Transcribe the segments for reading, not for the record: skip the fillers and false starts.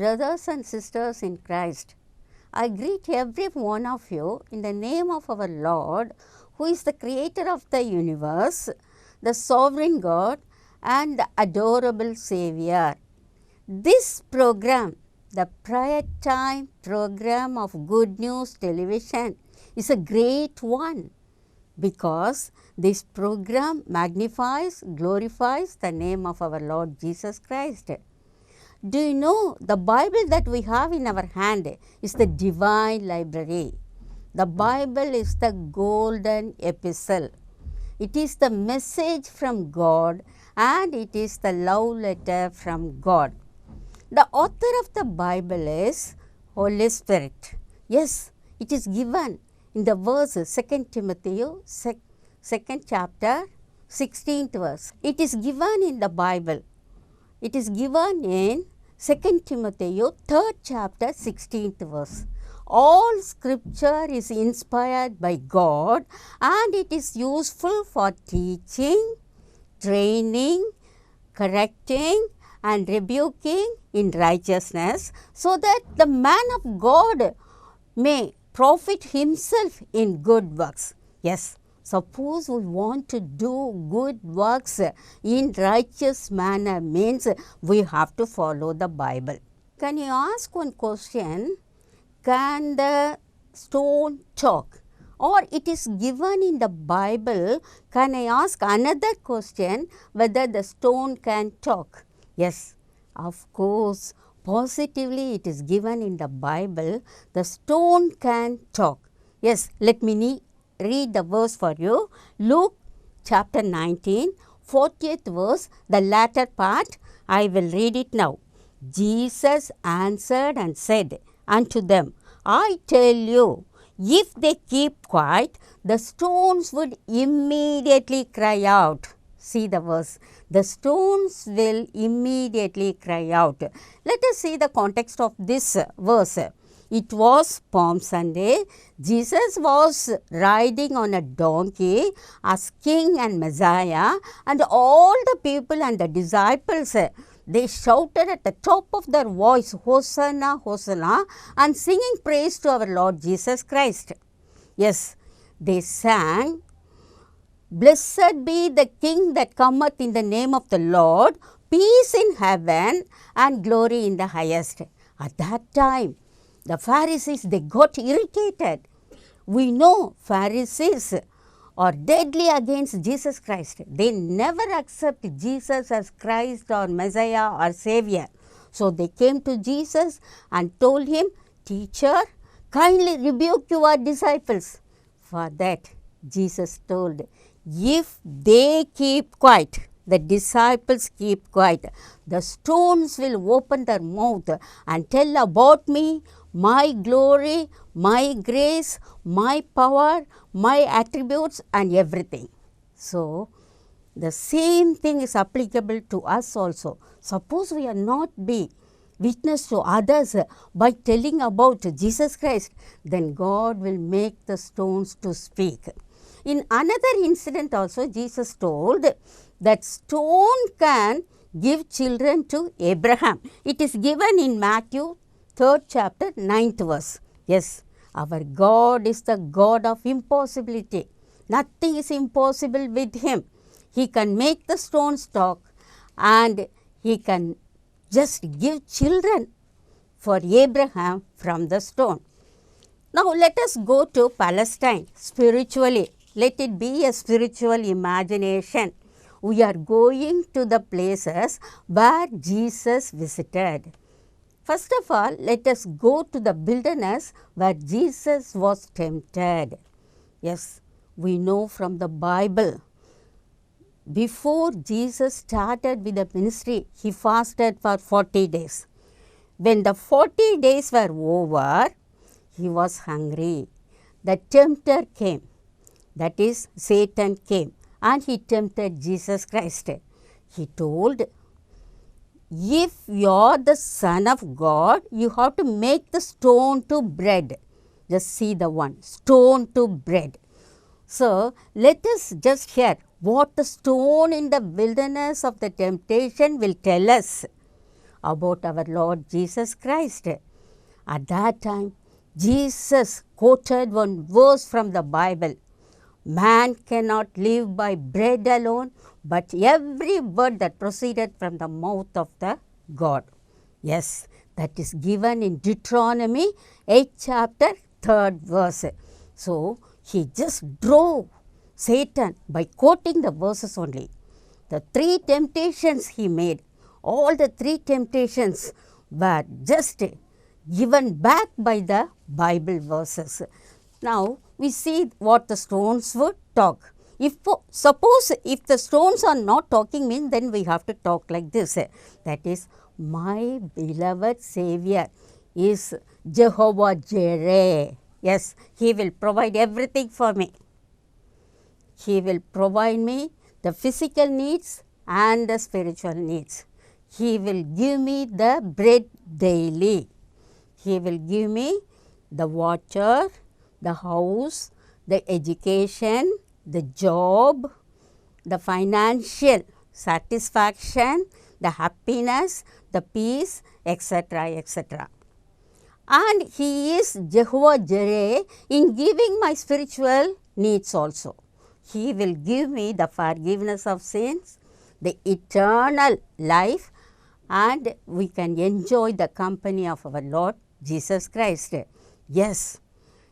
brothers and sisters in Christ, I greet every one of you in the name of our Lord, who is the creator of the universe, the sovereign God and the adorable Savior. This program, the Prayer Time program of Good News Television, is a great one because this program magnifies, glorifies the name of our Lord Jesus Christ. Do you know the Bible that we have in our hand is the Divine Library. The Bible is the golden epistle. It is the message from God and it is the love letter from God. The author of the Bible is Holy Spirit. Yes, it is given in the verse 2 Timothy 2nd chapter 16th verse. It is given in the Bible. It is given in 2 Timothy 3rd chapter 16th verse. All scripture is inspired by God and it is useful for teaching, training, correcting and rebuking in righteousness, so that the man of God may profit himself in good works. Yes, suppose we want to do good works in righteous manner, means we have to follow the Bible. Can you ask one question? Can the stone talk? Or it is given in the Bible, can I ask another question, whether the stone can talk? Yes, of course, positively it is given in the Bible, the stone can talk. Yes, let me read the verse for you. Luke chapter 19, 40th verse, the latter part, I will read it now. Jesus answered and said unto them, I tell you, if they keep quiet, the stones would immediately cry out. See the verse. The stones will immediately cry out. Let us see the context of this verse. It was Palm Sunday. Jesus was riding on a donkey as King and Messiah, and all the people and the disciples, they shouted at the top of their voice, Hosanna, Hosanna, and singing praise to our Lord Jesus Christ. Yes, they sang, Blessed be the King that cometh in the name of the Lord, peace in heaven and glory in the highest. At that time, the Pharisees, they got irritated. We know Pharisees are deadly against Jesus Christ. They never accept Jesus as Christ or Messiah or Savior. So they came to Jesus and told him, Teacher, kindly rebuke your disciples. For that, Jesus told, if they keep quiet, the disciples keep quiet, the stones will open their mouth and tell about me, my glory, my grace, my power, my attributes and everything. So, the same thing is applicable to us also. Suppose we are not be witness to others by telling about Jesus Christ, then God will make the stones to speak. In another incident also, Jesus told that stone can give children to Abraham. It is given in Matthew 3rd chapter 9th verse. Yes, our God is the God of impossibility. Nothing is impossible with him. He can make the stones talk and he can just give children for Abraham from the stone. Now let us go to Palestine spiritually. Let it be a spiritual imagination. We are going to the places where Jesus visited. First of all, let us go to the wilderness where Jesus was tempted. Yes, we know from the Bible, before Jesus started with the ministry, he fasted for 40 days. When the 40 days were over, he was hungry. The tempter came, that is Satan came, and he tempted Jesus Christ. He told, if you are the Son of God, you have to make the stone to bread. Just see the one, stone to bread. So, let us just hear what the stone in the wilderness of the temptation will tell us. about our Lord Jesus Christ. At that time, Jesus quoted one verse from the Bible. Man cannot live by bread alone, but every word that proceeded from the mouth of the God. Yes, that is given in Deuteronomy 8 chapter 3rd verse. So, he just drove Satan by quoting the verses only. The 3 temptations he made, all the 3 temptations were just given back by the Bible verses. Now, we see what the stones would talk. Suppose if the stones are not talking means, then we have to talk like this. That is, my beloved Savior is Jehovah Jireh. Yes, He will provide everything for me. He will provide me the physical needs and the spiritual needs. He will give me the bread daily. He will give me the water, the house, the education, the job, the financial satisfaction, the happiness, the peace, etc., etc. And He is Jehovah Jireh in giving my spiritual needs also. He will give me the forgiveness of sins, the eternal life, and we can enjoy the company of our Lord Jesus Christ. Yes,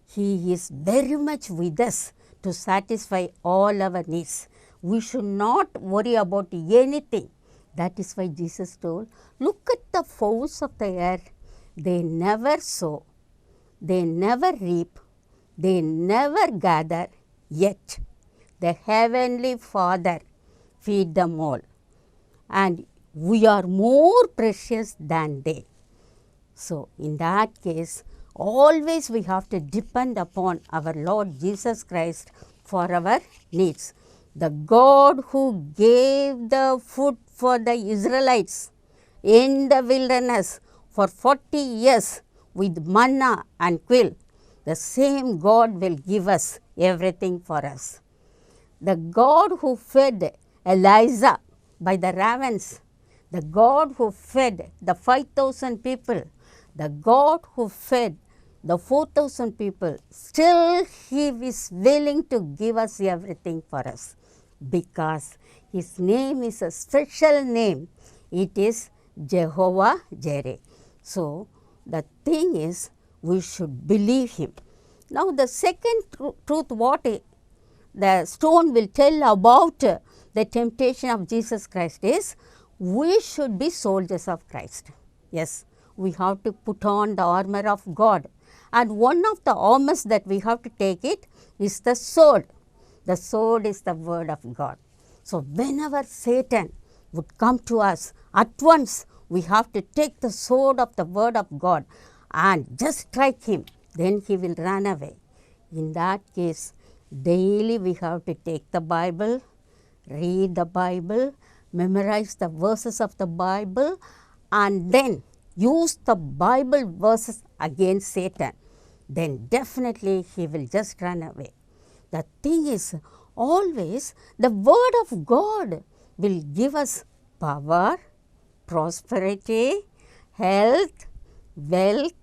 He is very much with us to satisfy all our needs. We should not worry about anything. That is why Jesus told, look at the fowls of the air. They never sow, they never reap, they never gather, yet the Heavenly Father feed them all. And we are more precious than they. So, in that case, always we have to depend upon our Lord Jesus Christ for our needs. The God who gave the food for the Israelites in the wilderness for 40 years with manna and quail, the same God will give us everything for us. The God who fed Elijah by the ravens, the God who fed the 5,000 people, the God who fed the 4,000 people, still He is willing to give us everything for us, because His name is a special name. It is Jehovah Jireh. So, the thing is, we should believe Him. Now, the second truth what the stone will tell about the temptation of Jesus Christ is, we should be soldiers of Christ. Yes, we have to put on the armor of God. And one of the armors that we have to take it is the sword. The sword is the word of God. So, whenever Satan would come to us, at once we have to take the sword of the word of God and just strike him. Then he will run away. In that case, daily we have to take the Bible, read the Bible, memorize the verses of the Bible, and then use the Bible verses against Satan. Then definitely he will just run away. The thing is, always the word of God will give us power, prosperity, health, wealth,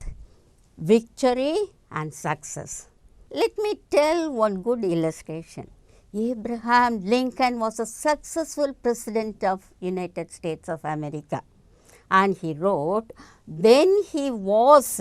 victory and success. Let me tell one good illustration. Abraham Lincoln was a successful president of United States of America, and he wrote, when he was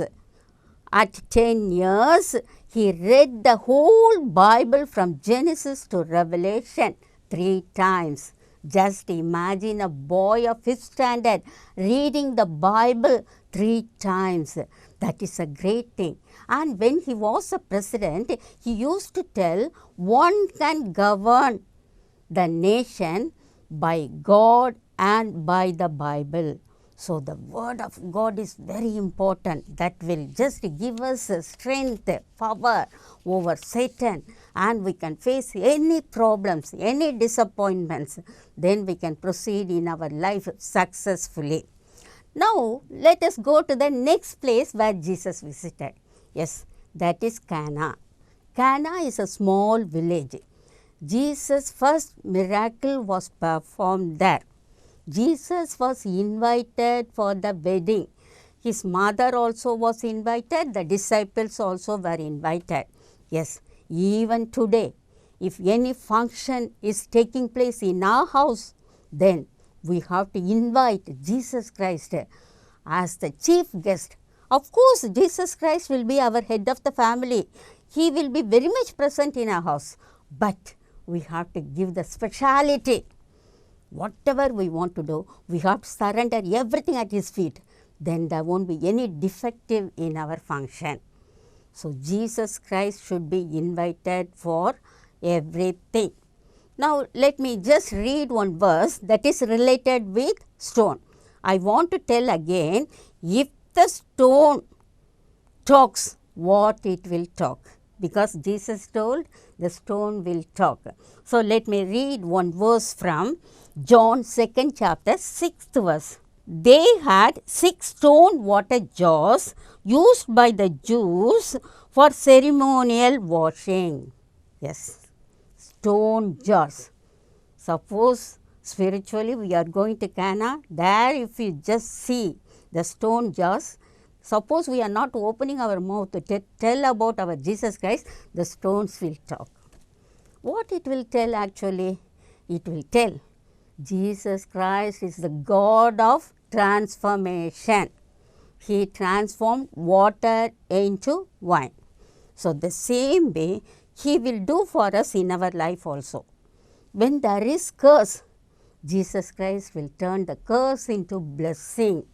at 10 years, he read the whole Bible from Genesis to Revelation 3 times. Just imagine a boy of 5th standard reading the Bible 3 times. That is a great thing. And when he was a president, he used to tell, one can govern the nation by God and by the Bible. So, the word of God is very important. That will just give us strength, power over Satan, and we can face any problems, any disappointments. Then we can proceed in our life successfully. Now, let us go to the next place where Jesus visited. Yes, that is Cana. Cana is a small village. Jesus' first miracle was performed there. Jesus was invited for the wedding. His mother also was invited, the disciples also were invited. Yes, even today, if any function is taking place in our house, then we have to invite Jesus Christ as the chief guest. Of course, Jesus Christ will be our head of the family. He will be very much present in our house. But we have to give the speciality. Whatever we want to do, we have to surrender everything at His feet. Then there won't be any defective in our function. So, Jesus Christ should be invited for everything. Now, let me just read one verse that is related with stone. I want to tell again, if the stone talks, what it will talk. Because Jesus told the stone will talk. So, let me read one verse from John 2nd chapter 6th verse. They had 6 stone water jars used by the Jews for ceremonial washing. Yes, stone jars. Suppose spiritually we are going to Cana, there if you just see the stone jars, suppose we are not opening our mouth to tell about our Jesus Christ, the stones will talk. What it will tell actually? It will tell Jesus Christ is the God of transformation. He transformed water into wine. So, the same way He will do for us in our life also. When there is curse, Jesus Christ will turn the curse into blessing.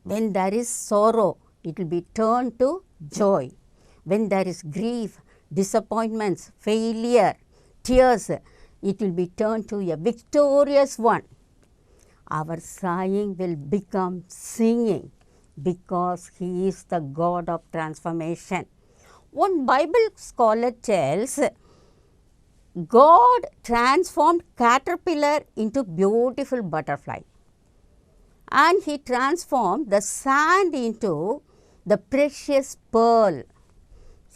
When there is sorrow, it will be turned to joy. When there is grief, disappointments, failure, tears, it will be turned to a victorious one. Our sighing will become singing because He is the God of transformation. One Bible scholar tells, God transformed caterpillar into beautiful butterfly, and He transformed the sand into the precious pearl.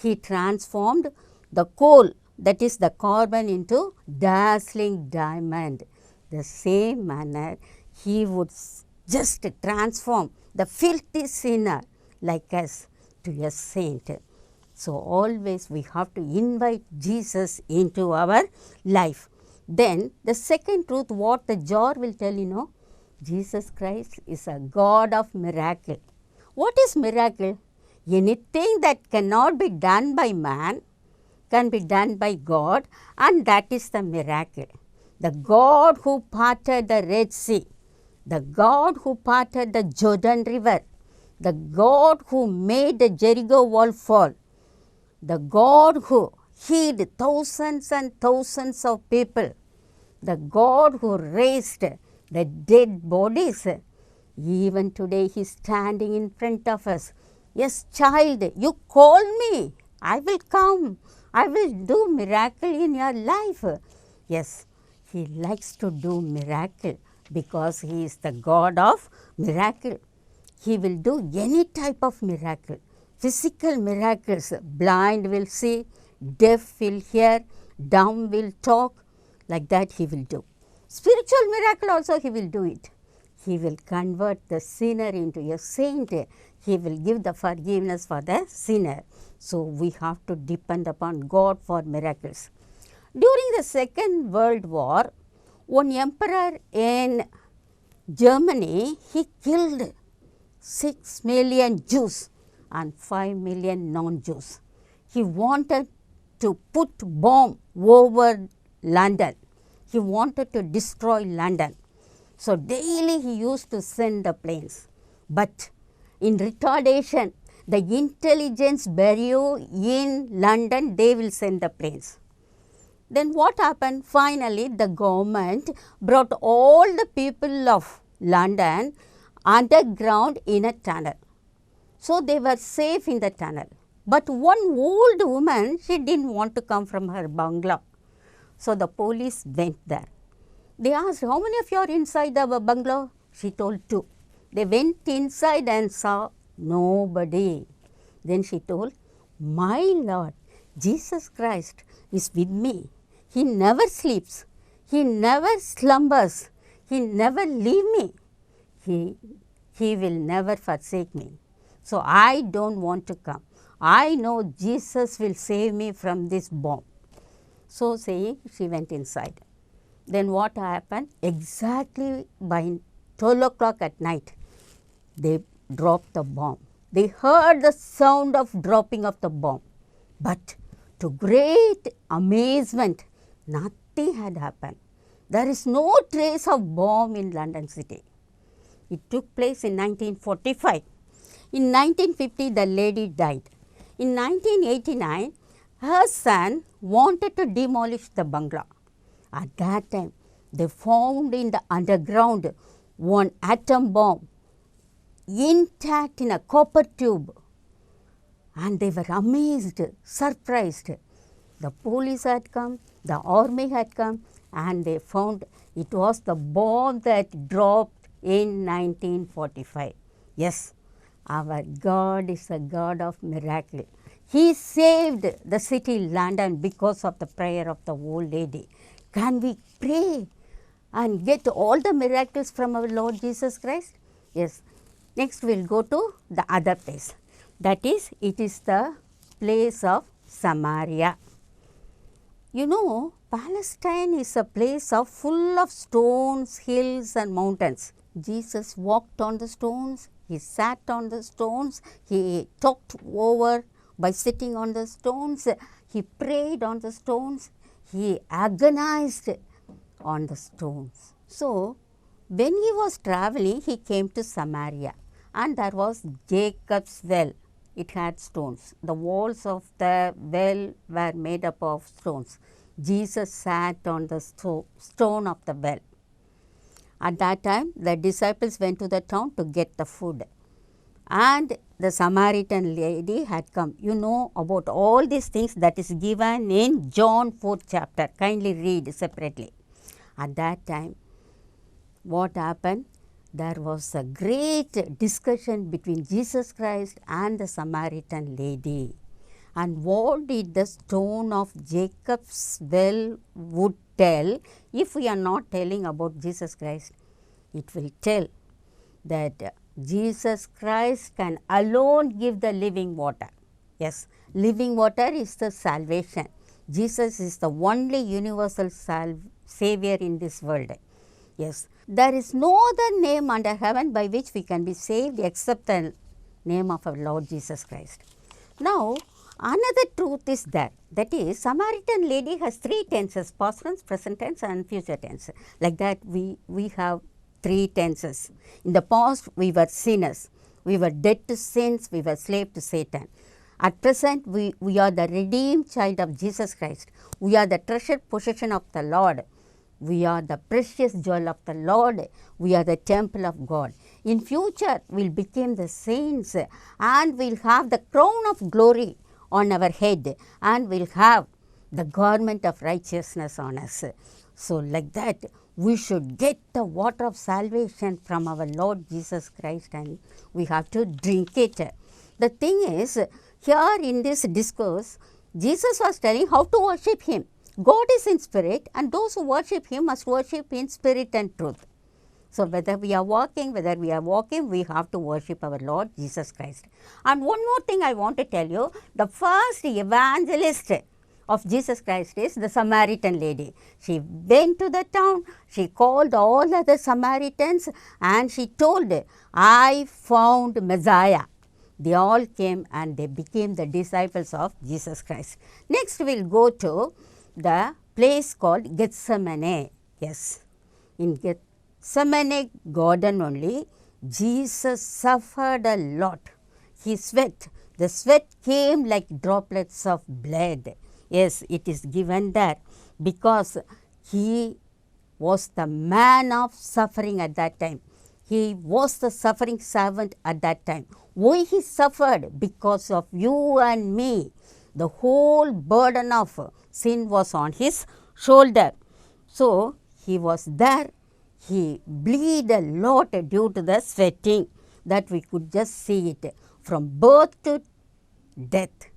He transformed the coal, that is the carbon, into dazzling diamond. The same manner He would just transform the filthy sinner like us to a saint. So, always we have to invite Jesus into our life. Then the second truth, what the jar will tell, Jesus Christ is a God of miracle. What is miracle? Anything that cannot be done by man can be done by God, and that is the miracle. The God who parted the Red Sea, the God who parted the Jordan River, the God who made the Jericho wall fall, the God who healed thousands and thousands of people, the God who raised the dead bodies, even today He is standing in front of us. Yes, child, you call me, I will come, I will do miracle in your life. Yes, He likes to do miracle because He is the God of miracle. He will do any type of miracle. Physical miracles, blind will see, deaf will hear, dumb will talk, like that He will do. Spiritual miracle also He will do it. He will convert the sinner into a saint. He will give the forgiveness for the sinner. So, we have to depend upon God for miracles. During the Second World War, one emperor in Germany, he killed 6 million Jews and 5 million non-Jews. He wanted to put bomb over London. He wanted to destroy London. So, daily he used to send the planes. But in retardation, the intelligence bureau in London, they will send the planes. Then what happened? Finally, the government brought all the people of London underground in a tunnel. So, they were safe in the tunnel. But one old woman, she didn't want to come from her bungalow. So, the police went there. They asked, how many of you are inside the bungalow? She told 2. They went inside and saw nobody. Then she told, my Lord, Jesus Christ is with me. He never sleeps. He never slumbers. He never leave me. He will never forsake me. So I don't want to come. I know Jesus will save me from this bomb. So saying, she went inside. Then what happened? Exactly by 12 o'clock at night, they dropped the bomb. They heard the sound of dropping of the bomb. But to great amazement, nothing had happened. There is no trace of bomb in London city. It took place in 1945. In 1950, the lady died. In 1989, her son wanted to demolish the bungalow. At that time, they found in the underground one atom bomb intact in a copper tube, and they were amazed, surprised. The police had come, the army had come, and they found it was the bomb that dropped in 1945. Yes, our God is a God of miracle. He saved the city London because of the prayer of the old lady. Can we pray and get all the miracles from our Lord Jesus Christ? Yes. Next we will go to the other place. That is, it is the place of Samaria. You know, Palestine is a place of full of stones, hills and mountains. Jesus walked on the stones, he sat on the stones, he talked over by sitting on the stones, he prayed on the stones, he agonized on the stones. So, when he was traveling, he came to Samaria, and there was Jacob's well. It had stones. The walls of the well were made up of stones. Jesus sat on the stone of the well. At that time, the disciples went to the town to get the food, and the Samaritan lady had come. You know about all these things that is given in John 4th chapter. Kindly read separately. At that time, what happened? There was a great discussion between Jesus Christ and the Samaritan lady. And what did the stone of Jacob's well would tell if we are not telling about Jesus Christ? It will tell that Jesus Christ can alone give the living water. Yes, living water is the salvation. Jesus is the only universal Savior in this world. Yes, there is no other name under heaven by which we can be saved except the name of our Lord Jesus Christ. Now, another truth is that is, Samaritan lady has three tenses: past tense, present tense and future tense. Like that we have three tenses. In the past, we were sinners. We were dead to sins. We were slave to Satan. At present, we are the redeemed child of Jesus Christ. We are the treasured possession of the Lord. We are the precious jewel of the Lord. We are the temple of God. In future, we'll become the saints, and we'll have the crown of glory on our head, and we'll have the garment of righteousness on us. So, like that, we should get the water of salvation from our Lord Jesus Christ, and we have to drink it. The thing is, here in this discourse, Jesus was telling how to worship Him. God is in spirit, and those who worship Him must worship in spirit and truth. So, whether we are walking, we have to worship our Lord Jesus Christ. And one more thing I want to tell you, the first evangelist of Jesus Christ is the Samaritan lady. She went to the town, she called all other Samaritans, and she told, I found Messiah. They all came and they became the disciples of Jesus Christ. Next, we will go to the place called Gethsemane. Yes, in Gethsemane garden only, Jesus suffered a lot. He sweat. The sweat came like droplets of blood. Yes, it is given there because He was the man of suffering at that time. He was the suffering servant at that time. Why He suffered? Because of you and me. The whole burden of sin was on His shoulder. So, He was there. He bled a lot due to the sweating, that we could just see it. From birth to death,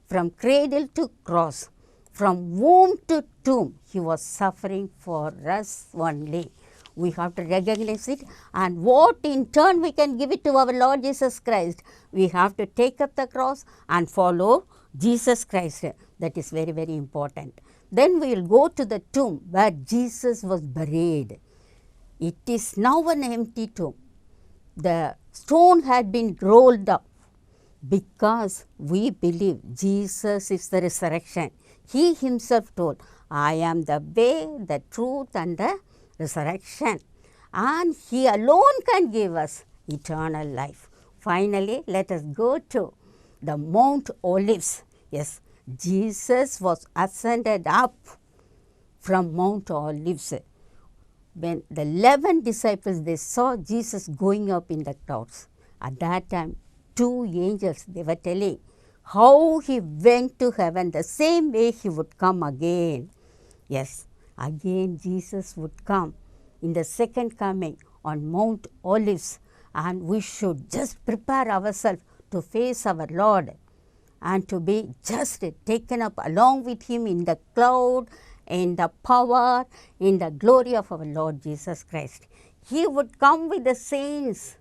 from cradle to cross, from womb to tomb, He was suffering for us only. We have to recognize it, and what in turn we can give it to our Lord Jesus Christ. We have to take up the cross and follow Jesus Christ. That is very, very important. Then we will go to the tomb where Jesus was buried. It is now an empty tomb. The stone had been rolled up because we believe Jesus is the resurrection. He himself told, I am the way, the truth and the resurrection. And he alone can give us eternal life. Finally, let us go to the Mount Olives. Yes, Jesus was ascended up from Mount Olives. When the 11 disciples, they saw Jesus going up in the clouds. At that time, 2 angels, they were telling how he went to heaven, the same way he would come again. Yes, again Jesus would come in the second coming on Mount Olives, and we should just prepare ourselves to face our Lord and to be just taken up along with him in the cloud, in the power, in the glory of our Lord Jesus Christ. He would come with the saints.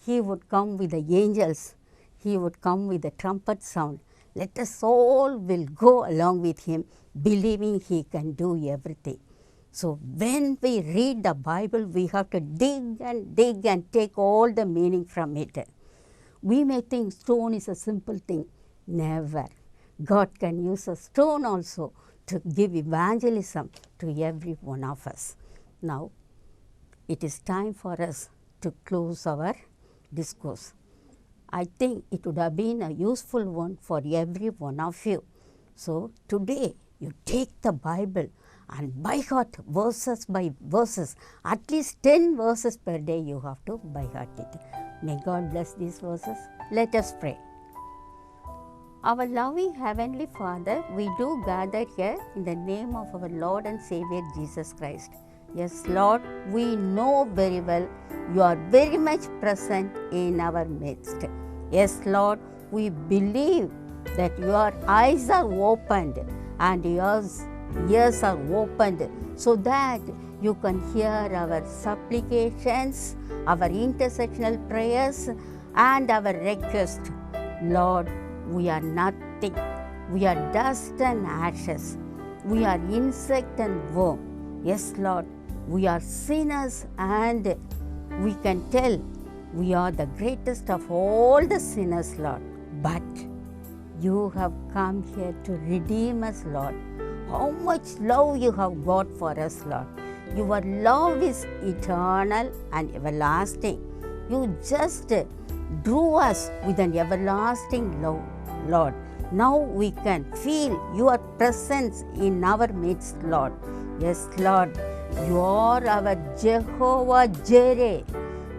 He would come with the angels. He would come with the trumpet sound. Let us all will go along with him, believing he can do everything. So when we read the Bible, we have to dig and take all the meaning from it. We may think stone is a simple thing. Never. God can use a stone also to give evangelism to every one of us. Now, it is time for us to close our discourse. I think it would have been a useful one for every one of you. So, today you take the Bible and by heart, verses by verses, at least 10 verses per day you have to by heart it. May God bless these verses. Let us pray. Our loving Heavenly Father, we do gather here in the name of our Lord and Savior Jesus Christ. Yes, Lord, we know very well you are very much present in our midst. Yes, Lord, we believe that your eyes are opened and your ears are opened so that you can hear our supplications, our intercessional prayers and our requests. Lord, we are nothing. We are dust and ashes. We are insect and worm. Yes, Lord, we are sinners and we can tell we are the greatest of all the sinners, Lord. But you have come here to redeem us, Lord. How much love you have got for us, Lord. Your love is eternal and everlasting. You just drew us with an everlasting love, Lord. Now we can feel your presence in our midst, Lord. Yes, Lord, you are our Jehovah Jireh.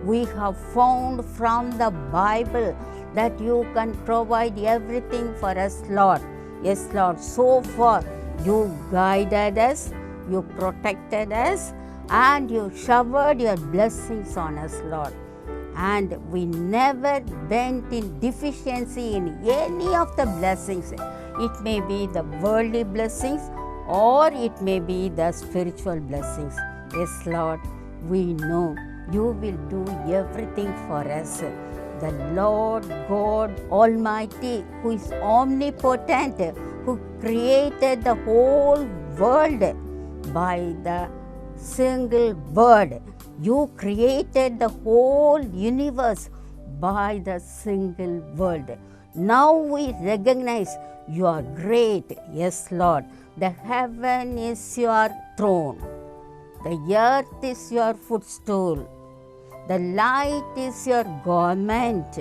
We have found from the Bible that you can provide everything for us, Lord. Yes, Lord, so far you guided us, you protected us, and you showered your blessings on us, Lord. And we never went in deficiency in any of the blessings. It may be the worldly blessings or it may be the spiritual blessings. Yes, Lord, we know you will do everything for us. The Lord God Almighty, who is omnipotent, who created the whole world by the single word. You created the whole universe by the single word. Now we recognize you are great. Yes, Lord. The heaven is your throne. The earth is your footstool. The light is your garment.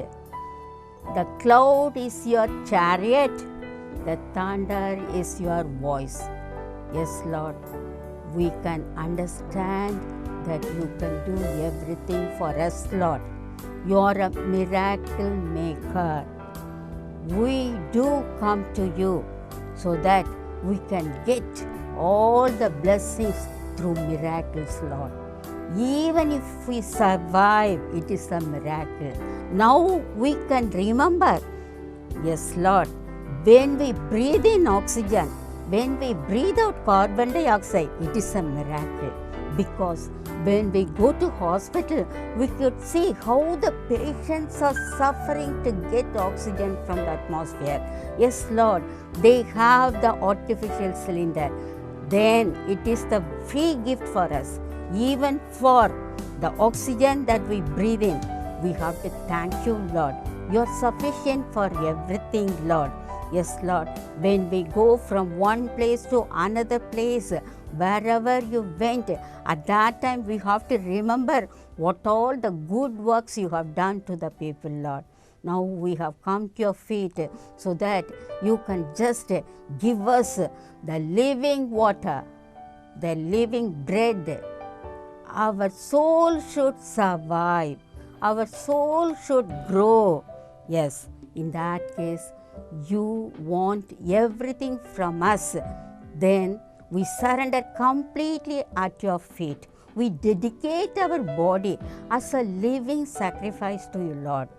The cloud is your chariot. The thunder is your voice. Yes, Lord. We can understand that you can do everything for us, Lord. You are a miracle maker. We do come to you so that we can get all the blessings through miracles, Lord. Even if we survive, it is a miracle. Now we can remember, yes, Lord, when we breathe in oxygen, when we breathe out carbon dioxide, it is a miracle. because when we go to hospital, we could see how the patients are suffering to get oxygen from the atmosphere. Yes, Lord, they have the artificial cylinder. Then it is the free gift for us. Even for the oxygen that we breathe in, we have to thank you, Lord. You are sufficient for everything, Lord. Yes, Lord, when we go from one place to another place, wherever you went, at that time we have to remember what all the good works you have done to the people, Lord. Now we have come to your feet so that you can just give us the living water, the living bread. Our soul should survive. Our soul should grow. Yes, in that case, you want everything from us. Then we surrender completely at your feet. We dedicate our body as a living sacrifice to you, Lord.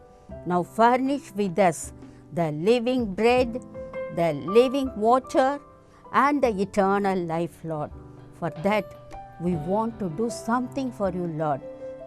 Now furnish with us the living bread, the living water, and the eternal life, Lord. For that, we want to do something for you, Lord.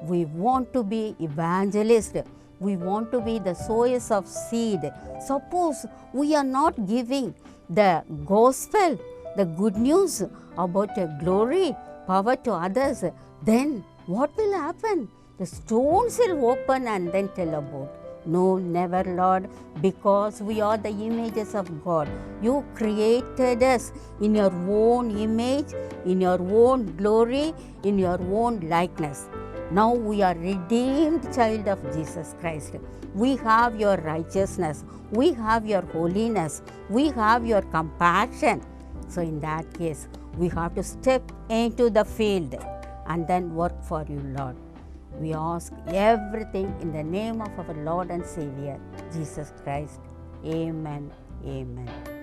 We want to be evangelists. We want to be the sowers of seed. Suppose we are not giving the gospel, the good news about your glory, power to others, then what will happen? The stones will open and then tell about. No, never, Lord, because we are the images of God. You created us in your own image, in your own glory, in your own likeness. Now we are redeemed child of Jesus Christ. We have your righteousness. We have your holiness. We have your compassion. So in that case, we have to step into the field and then work for you, Lord. We ask everything in the name of our Lord and Savior, Jesus Christ. Amen. Amen.